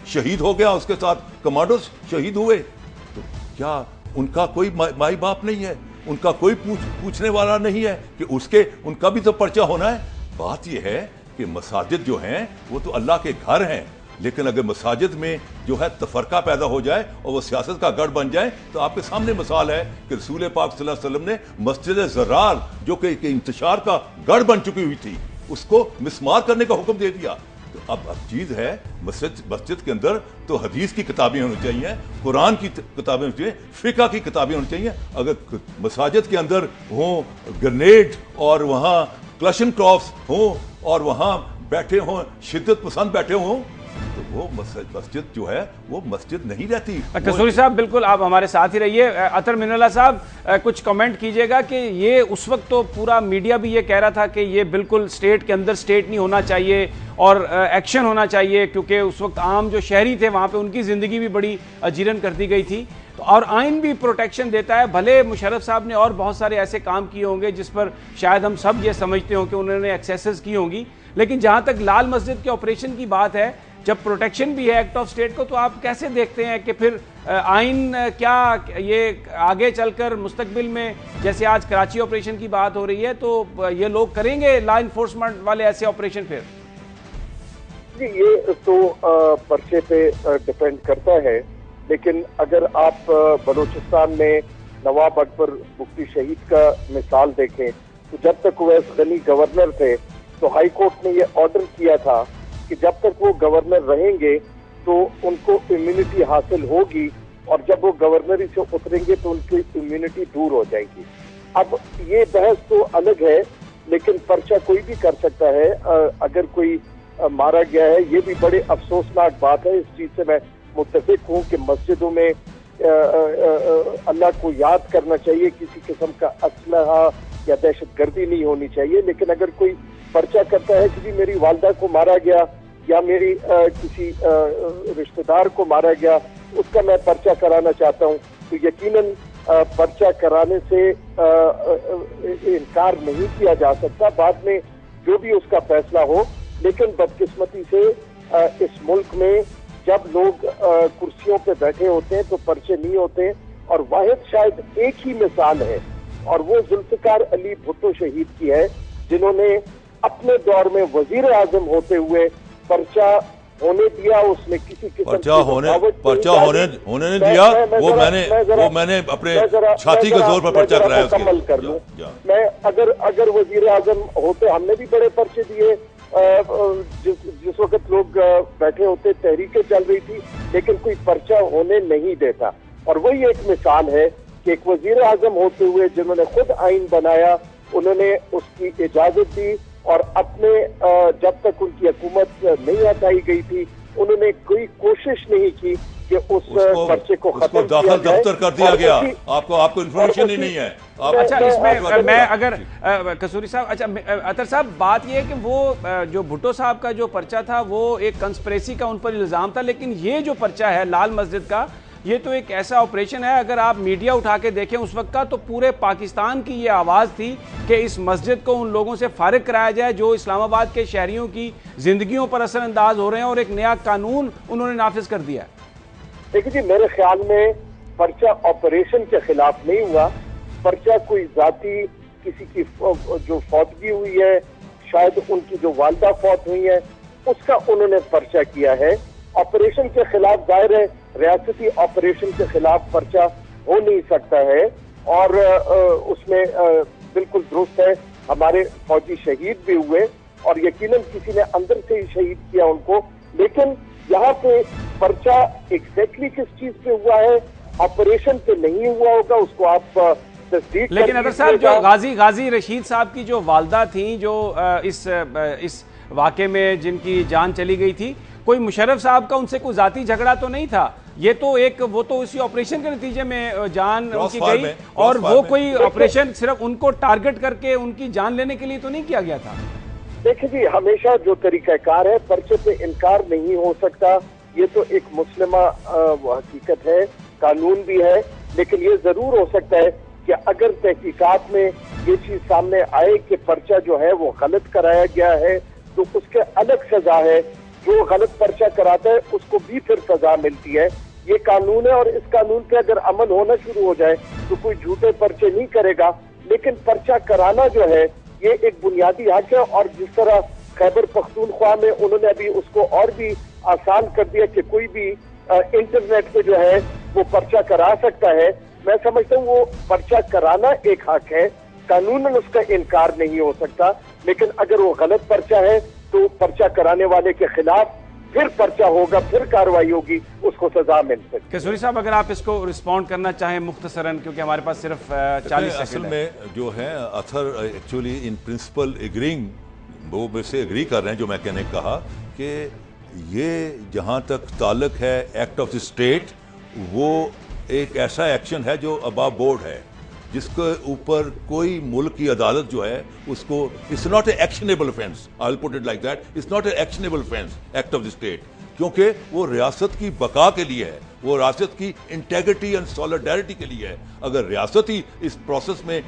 शहीद हो गया, उसके साथ कमांडो शहीद हुए, तो क्या उनका कोई माई बाप नहीं है? उनका कोई पूछने वाला नहीं है कि उनका भी तो पर्चा होना है? बात यह है कि मसाजिद जो हैं वो तो अल्लाह के घर हैं, लेकिन अगर मसाजिद में जो है तफरका पैदा हो जाए और वो सियासत का गढ़ बन जाए, तो आपके सामने मिसाल है कि रसूल पाक सल्लल्लाहु अलैहि वसल्लम ने मस्जिद ज़रार जो कि इंतशार का गढ़ बन चुकी हुई थी, उसको मिसमार करने का हुक्म दे दिया। तो अब चीज़ है मस्जिद के अंदर तो हदीस की किताबें होनी चाहिए, कुरान की किताबें होनी चाहिए, फ़िक़्ह की किताबें होनी चाहिए। अगर मसाजिद के अंदर हों ग्रेनेड और वहाँ क्लशन क्रॉप्स हों और वहाँ बैठे हों शिद्दत पसंद बैठे हों, तो वो मस्जिद जो है वो मस्जिद नहीं रहती। कसूरी साहब बिल्कुल आप हमारे साथ ही रहिए। अतर मिनल्ला साहब कुछ कमेंट कीजिएगा कि ये उस वक्त तो पूरा मीडिया भी ये कह रहा था कि ये बिल्कुल स्टेट के अंदर स्टेट नहीं होना चाहिए और एक्शन होना चाहिए, क्योंकि उस वक्त आम जो शहरी थे वहाँ पे उनकी ज़िंदगी भी बड़ी अजीरन कर दी गई थी। तो और आइन भी प्रोटेक्शन देता है। भले मुशर्रफ साहब ने और बहुत सारे ऐसे काम किए होंगे जिस पर शायद हम सब ये समझते हो कि उन्होंने एक्सेसेस की होंगी, लेकिन जहाँ तक लाल मस्जिद के ऑपरेशन की बात है, जब प्रोटेक्शन भी है एक्ट ऑफ स्टेट को, तो आप कैसे देखते हैं कि फिर आइन क्या ये आगे चलकर मुस्तकबिल में, जैसे आज कराची ऑपरेशन की बात हो रही है, तो ये लोग करेंगे लॉ इन्फोर्समेंट वाले ऐसे ऑपरेशन फिर? जी ये तो पर्चे पे डिपेंड करता है, लेकिन अगर आप बलूचिस्तान में नवाब अकबर मुफ्ती शहीद का मिसाल देखें, तो जब तक उवैस गनी गवर्नर थे तो हाई कोर्ट ने ये ऑर्डर किया था कि जब तक वो गवर्नर रहेंगे तो उनको इम्यूनिटी हासिल होगी, और जब वो गवर्नरी से उतरेंगे तो उनकी इम्यूनिटी दूर हो जाएगी। अब ये बहस तो अलग है, लेकिन पर्चा कोई भी कर सकता है। अगर कोई मारा गया है, ये भी बड़े अफसोसनाक बात है। इस चीज से मैं मुत्तफिक हूँ कि मस्जिदों में अल्लाह को याद करना चाहिए, किसी किस्म का असलहा या दहशतगर्दी नहीं होनी चाहिए। लेकिन अगर कोई पर्चा करता है कि जी मेरी वालदा को मारा गया या मेरी किसी रिश्तेदार को मारा गया, उसका मैं पर्चा कराना चाहता हूँ, तो यकीनन पर्चा कराने से इनकार नहीं किया जा सकता। बाद में जो भी उसका फैसला हो, लेकिन बदकिस्मती से इस मुल्क में जब लोग कुर्सियों पे बैठे होते हैं तो पर्चे नहीं होते। और वाहिद शायद एक ही मिसाल है, और वो जुल्फिकार अली भुट्टो शहीद की है, जिन्होंने अपने दौर में वजीर आजम होते हुए पर्चा होने दिया। उसने किसी किस्म पर्चा होने नहीं दिया। वो मैंने अपने छाती के जोर पर पर्चा कराया। मुकम्मल कर लूं मैं, अगर वजीर आजम होते, हमने भी बड़े पर्चे दिए। जिस वक्त लोग बैठे होते, तहरीकें चल रही थी, लेकिन कोई पर्चा होने नहीं देता। और वही एक मिसाल है कि एक वजीर आजम होते हुए जिन्होंने खुद आइन बनाया, उन्होंने उसकी इजाजत दी, और अपने जब तक उनकी हुकूमत नहीं हटाई गई थी, उन्होंने कोई कोशिश नहीं की कि उस पर्चे को खत्म किया जाए। दफ्तर कर दिया गया। आपको इन्फॉर्मेशन ही नहीं है। अच्छा, इसमें मैं अगर कसूरी साहब, अच्छा अतर साहब, बात यह है कि वो जो भुट्टो साहब का जो पर्चा था वो एक कंस्पिरेसी का उन पर इल्जाम था, लेकिन ये जो पर्चा है लाल मस्जिद का, ये तो एक ऐसा ऑपरेशन है, अगर आप मीडिया उठा के देखें उस वक्त का, तो पूरे पाकिस्तान की ये आवाज़ थी कि इस मस्जिद को उन लोगों से फारिग कराया जाए जो इस्लामाबाद के शहरियों की जिंदगियों पर असरअंदाज हो रहे हैं, और एक नया कानून उन्होंने नाफिज कर दिया। देखिए जी, मेरे ख्याल में पर्चा ऑपरेशन के खिलाफ नहीं हुआ। पर्चा कोई जाती किसी की जो फौतगी हुई है, शायद उनकी जो वालदा फौत हुई है, उसका उन्होंने पर्चा किया है। ऑपरेशन के खिलाफ, जाहिर है रियासती ऑपरेशन के खिलाफ पर्चा हो नहीं सकता है। और उसमें बिल्कुल दुरुस्त है, हमारे फौजी शहीद भी हुए, और यकीनन किसी ने अंदर से ही शहीद किया उनको। लेकिन यहाँ पे पर्चा एग्जैक्टली किस चीज पे हुआ है, ऑपरेशन पे नहीं हुआ होगा, उसको आप तस्दीक। लेकिन अगर साहब, जो गाजी रशीद साहब की जो वालदा थी, जो इस वाक़े में जिनकी जान चली गई थी, कोई मुशर्रफ साहब का उनसे कोई जाती झगड़ा तो नहीं था। ये तो वो तो उसी ऑपरेशन के नतीजे में जान उनकी गई, और वो कोई ऑपरेशन सिर्फ उनको टारगेट करके उनकी जान लेने के लिए तो नहीं किया गया था। देखिए जी, हमेशा जो तरीकाकार है, पर्चे पे इनकार नहीं हो सकता। ये तो एक मुस्लिमा हकीकत है, कानून भी है। लेकिन ये जरूर हो सकता है कि अगर तहकीकात में ये चीज सामने आए कि पर्चा जो है वो गलत कराया गया है, तो उसके अलग सजा है। जो गलत पर्चा कराता है उसको भी फिर सजा मिलती है। ये कानून है, और इस कानून पे अगर अमल होना शुरू हो जाए तो कोई झूठे पर्चे नहीं करेगा। लेकिन पर्चा कराना जो है ये एक बुनियादी हक है, और जिस तरह खैबर पख्तूनख्वा में उन्होंने अभी उसको और भी आसान कर दिया कि कोई भी इंटरनेट पे जो है वो पर्चा करा सकता है। मैं समझता हूँ वो पर्चा कराना एक हक है, कानूनन उसका इनकार नहीं हो सकता। लेकिन अगर वो गलत पर्चा है तो पर्चा कराने वाले के खिलाफ फिर पर्चा होगा, फिर कार्रवाई होगी, उसको सजा मिल सकती है। कसूरी साहब, अगर आप इसको रिस्पॉन्ड करना चाहें मुख्तसरन, क्योंकि हमारे पास सिर्फ 40 सेकंड असल में जो है other actually in principle agreeing, वो मुझसे एग्री कर रहे हैं जो मैं कहने कहा कि ये जहाँ तक ताल्लुक है एक्ट ऑफ द स्टेट, वो एक ऐसा एक्शन है जो अबव बोर्ड है, जिसके ऊपर कोई मुल्क की अदालत जो है उसको, it's not a actionable offence, I will put it like that, it's not a actionable offence act of the state, क्योंकि वो रियासत की बका के लिए है, वो रियासत की इंटेग्रिटी एंड सॉलिडारिटी के लिए है। अगर रियासत ही इस प्रोसेस में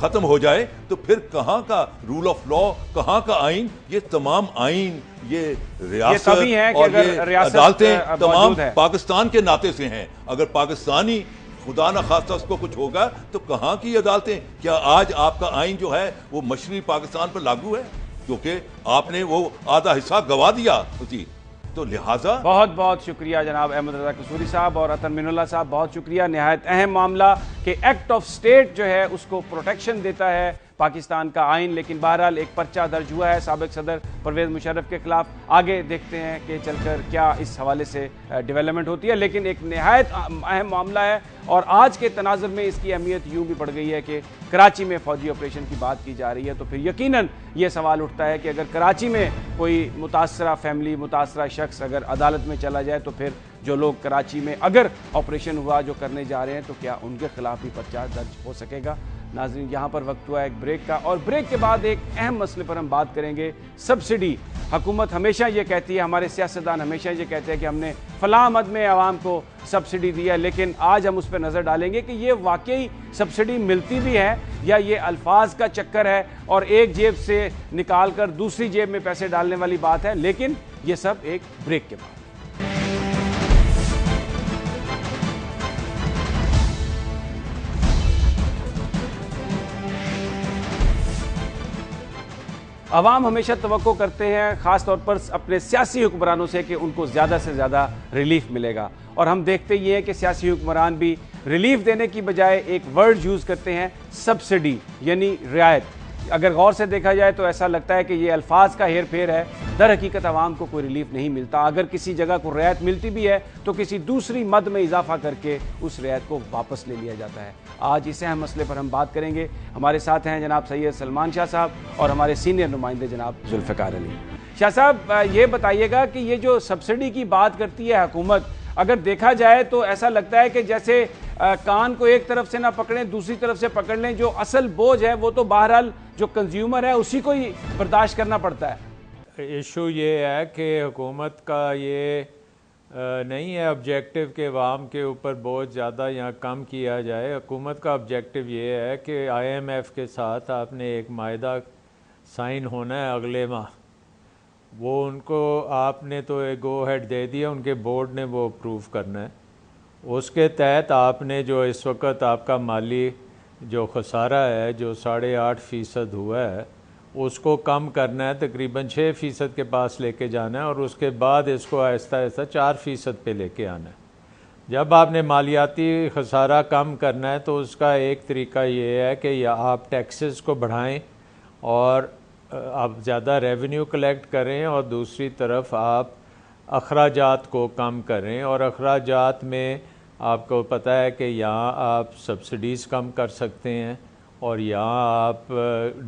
खत्म हो जाए तो फिर कहाँ का रूल ऑफ लॉ, कहाँ का आइन, ये तमाम आइन, ये रियासत और ये अदालतें तमाम पाकिस्तान के नाते से हैं। अगर पाकिस्तानी खुदा न खास्ता उसको कुछ होगा तो कहाँ की अदालतें? क्या आज आपका आइन जो है वो मशरक़ी पाकिस्तान पर लागू है? क्योंकि आपने वो आधा हिस्सा गवा दिया उसी, तो लिहाजा बहुत बहुत शुक्रिया जनाब अहमद रजा कसूरी साहब और अतन मिनुल्लाह साहब, बहुत शुक्रिया। निहायत अहम मामला कि एक्ट ऑफ स्टेट जो है उसको प्रोटेक्शन देता है पाकिस्तान का आइन, लेकिन बहरहाल एक पर्चा दर्ज हुआ है साबिक सदर परवेज़ मुशर्रफ के खिलाफ। आगे देखते हैं कि चलकर क्या इस हवाले से डेवलपमेंट होती है, लेकिन एक निहायत अहम मामला है और आज के तनाज़ुर में इसकी अहमियत यूँ भी बढ़ गई है कि कराची में फ़ौजी ऑपरेशन की बात की जा रही है, तो फिर यकीनन ये सवाल उठता है कि अगर कराची में कोई मुतासरा फैमिली, मुतासरा शख्स अगर अदालत में चला जाए तो फिर जो लोग कराची में अगर ऑपरेशन हुआ जो करने जा रहे हैं तो क्या उनके खिलाफ भी पर्चा दर्ज हो सकेगा? नाज़रीन, यहाँ पर वक्त हुआ एक ब्रेक का, और ब्रेक के बाद एक अहम मसले पर हम बात करेंगे, सब्सिडी। हुकूमत हमेशा ये कहती है, हमारे सियासतदान हमेशा ये कहते हैं कि हमने फलां मद में आवाम को सब्सिडी दी है, लेकिन आज हम उस पर नज़र डालेंगे कि ये वाकई सब्सिडी मिलती भी है या ये अल्फाज का चक्कर है और एक जेब से निकाल कर दूसरी जेब में पैसे डालने वाली बात है। लेकिन ये सब एक ब्रेक के बाद। अवाम हमेशा तवक्को करते हैं ख़ास तौर पर अपने सियासी हुक्मरानों से कि उनको ज़्यादा से ज़्यादा रिलीफ मिलेगा, और हम देखते ये हैं कि सियासी हुक्मरान भी रिलीफ देने की बजाय एक वर्ड यूज़ करते हैं, सब्सिडी, यानी रियायत। अगर गौर से देखा जाए तो ऐसा लगता है कि ये अल्फाज का हेर फेर है, दर हकीकत आवाम को कोई रिलीफ नहीं मिलता। अगर किसी जगह को रियायत मिलती भी है तो किसी दूसरी मद में इजाफा करके उस रियायत को वापस ले लिया जाता है। आज इस अहम मसले पर हम बात करेंगे। हमारे साथ हैं जनाब सैयद सलमान शाह साहब और हमारे सीनियर नुमाइंदे जनाब जुल्फ़िकार अली। शाह साहब, ये बताइएगा कि ये जो सब्सिडी की बात करती है हुकूमत, अगर देखा जाए तो ऐसा लगता है कि जैसे कान को एक तरफ से ना पकड़ें दूसरी तरफ से पकड़ लें, जो असल बोझ है वो तो बहरहाल जो कंज्यूमर है उसी को ही बर्दाश्त करना पड़ता है। इशू ये है कि हुकूमत का ये नहीं है ऑब्जेक्टिव कि अवाम के ऊपर बोझ ज़्यादा या कम किया जाए। हुकूमत का ऑब्जेक्टिव ये है कि IMF के साथ आपने एक मायदा साइन होना है अगले माह, वो उनको आपने तो एक गो हेड दे दिया, उनके बोर्ड ने वो अप्रूव करना है। उसके तहत आपने जो इस वक्त आपका माली जो खसारा है जो 8.5% हुआ है उसको कम करना है, तकरीबन 6% के पास लेके जाना है और उसके बाद इसको आहिस्ता आहिस्ता 4% पे लेके आना है। जब आपने मालियाती खसारा कम करना है तो उसका एक तरीका ये है कि या आप टैक्सेस को बढ़ाएं और आप ज़्यादा रेवेन्यू कलेक्ट करें, और दूसरी तरफ आप अखराजात को कम करें। और अखराजात में आपको पता है कि यहाँ आप सब्सिडीज़ कम कर सकते हैं और यहाँ आप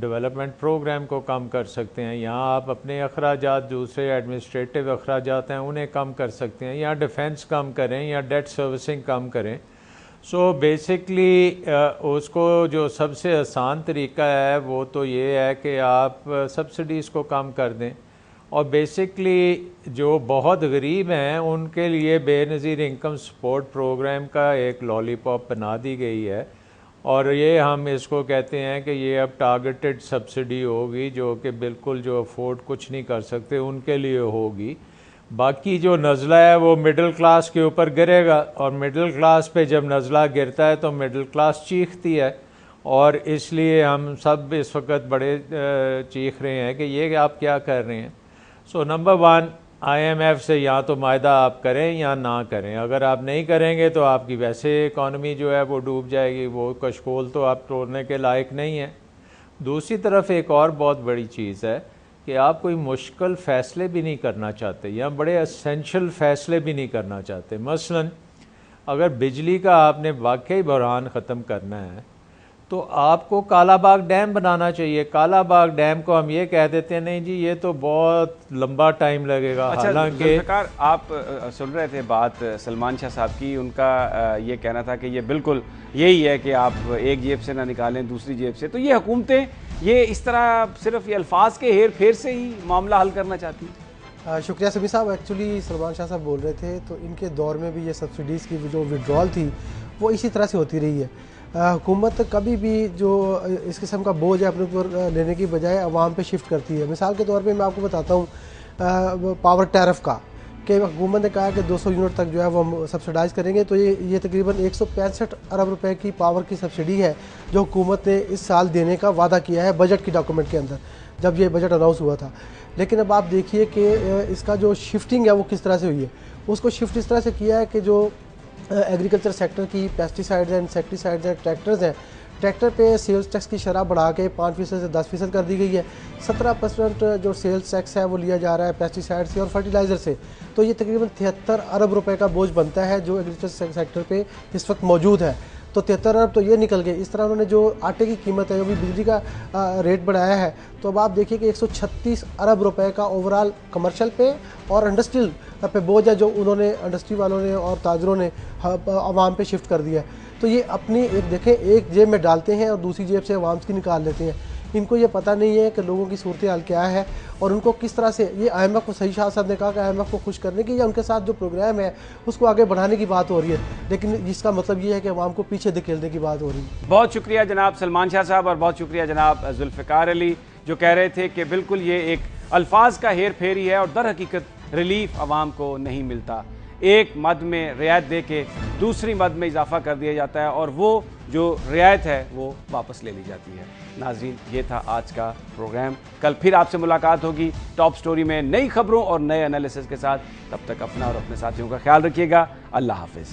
डेवलपमेंट प्रोग्राम को कम कर सकते हैं, यहाँ आप अपने अखराजात दूसरे एडमिनिस्ट्रेटिव अखराजात हैं उन्हें कम कर सकते हैं, यहाँ डिफेंस कम करें या डेट सर्विसिंग कम करें। सो बेसिकली उसको जो सबसे आसान तरीका है वो तो ये है कि आप सब्सिडीज़ को कम कर दें, और बेसिकली जो बहुत गरीब हैं उनके लिए बेनज़ीर इनकम सपोर्ट प्रोग्राम का एक लॉलीपॉप बना दी गई है, और ये हम इसको कहते हैं कि ये अब टारगेटेड सब्सिडी होगी जो कि बिल्कुल जो अफोर्ड कुछ नहीं कर सकते उनके लिए होगी। बाकी जो नज़ला है वो मिडिल क्लास के ऊपर गिरेगा, और मिडिल क्लास पे जब नज़ला गिरता है तो मिडिल क्लास चीखती है, और इसलिए हम सब इस वक्त बड़े चीख रहे हैं कि ये आप क्या कर रहे हैं। सो नंबर 1, IMF से या तो मायदा आप करें या ना करें। अगर आप नहीं करेंगे तो आपकी वैसे इकॉनमी जो है वो डूब जाएगी, वो कशकोल तो आप तोड़ने के लायक नहीं है। दूसरी तरफ एक और बहुत बड़ी चीज़ है कि आप कोई मुश्किल फ़ैसले भी नहीं करना चाहते या बड़े एसेंशियल फ़ैसले भी नहीं करना चाहते। मसलन अगर बिजली का आपने वाकई बहरान ख़त्म करना है तो आपको कालाबाग डैम बनाना चाहिए। कालाबाग डैम को हम ये कह देते हैं नहीं जी ये तो बहुत लंबा टाइम लगेगा। अच्छा, हालांकि जुल्फ़िकार, आप सुन रहे थे बात सलमान शाह साहब की, उनका ये कहना था कि ये बिल्कुल यही है कि आप एक जेब से ना निकालें दूसरी जेब से। तो ये हुकूमतें ये इस तरह सिर्फ ये अल्फाज के हेर फेर से ही मामला हल करना चाहती हैं? शुक्रिया समी साहब। एक्चुअली सलमान शाह साहब बोल रहे थे तो इनके दौर में भी ये सब्सिडीज़ की जो विड्रॉल थी वो इसी तरह से होती रही है। हुकूमत कभी भी जो इस किस्म का बोझ है अपने ऊपर लेने की बजाय अवाम पे शिफ्ट करती है। मिसाल के तौर पे मैं आपको बताता हूँ पावर टैरिफ का, कि हुकूमत ने कहा कि 200 यूनिट तक जो है वो हम सब्सिडाइज़ करेंगे। तो ये तकरीबन 165 अरब रुपए की पावर की सब्सिडी है जो हुकूमत ने इस साल देने का वादा किया है बजट की डॉक्यूमेंट के अंदर, जब ये बजट अनाउंस हुआ था। लेकिन अब आप देखिए कि इसका जो शिफ्टिंग है वो किस तरह से हुई है। उसको शिफ्ट इस तरह से किया है कि जो एग्रीकल्चर सेक्टर की पेस्टिसाइड्स हैं, इंसेक्टिसाइड्स हैं, ट्रैक्टर्स हैं, ट्रैक्टर पे सेल्स टैक्स की शरह बढ़ा के 5% से 10% कर दी गई है। 17% जो सेल्स टैक्स है वो लिया जा रहा है पेस्टिसाइड से और फर्टिलाइज़र से। तो ये तकरीबन 73 अरब रुपए का बोझ बनता है जो एग्रीकल्चर सेक्टर पे इस वक्त मौजूद है। तो 73 अरब तो ये निकल गए। इस तरह उन्होंने जो आटे की कीमत है, जो भी बिजली का रेट बढ़ाया है, तो अब आप देखिए कि 136 अरब रुपए का ओवरऑल कमर्शियल पे और इंडस्ट्रियल पे बोझ है जो उन्होंने इंडस्ट्री वालों ने और ताजरों ने आवाम पे शिफ्ट कर दिया है। तो ये अपनी एक देखें एक जेब में डालते हैं और दूसरी जेब से आवाम की निकाल लेते हैं। इनको ये पता नहीं है कि लोगों की सूरत हाल क्या है और उनको किस तरह से ये IMF को, सही शाह साहब ने कहा कि IMF को खुश करने की या उनके साथ जो प्रोग्राम है उसको आगे बढ़ाने की बात हो रही है, लेकिन इसका मतलब ये है कि आवाम को पीछे धकेलने की बात हो रही है। बहुत शुक्रिया जनाब सलमान शाह साहब और बहुत शुक्रिया जनाब जुल्फ़िकार अली, जो कह रहे थे कि बिल्कुल ये एक अल्फाज का हेर फेर ही है और दर हकीकत रिलीफ आवाम को नहीं मिलता। एक मद में रियायत दे के दूसरी मद में इजाफा कर दिया जाता है और वो जो रियायत है वो वापस ले ली जाती है। नाज़रीन, ये था आज का प्रोग्राम। कल फिर आपसे मुलाकात होगी टॉप स्टोरी में नई खबरों और नए एनालिसिस के साथ। तब तक अपना और अपने साथियों का ख्याल रखिएगा। अल्लाह हाफिज़।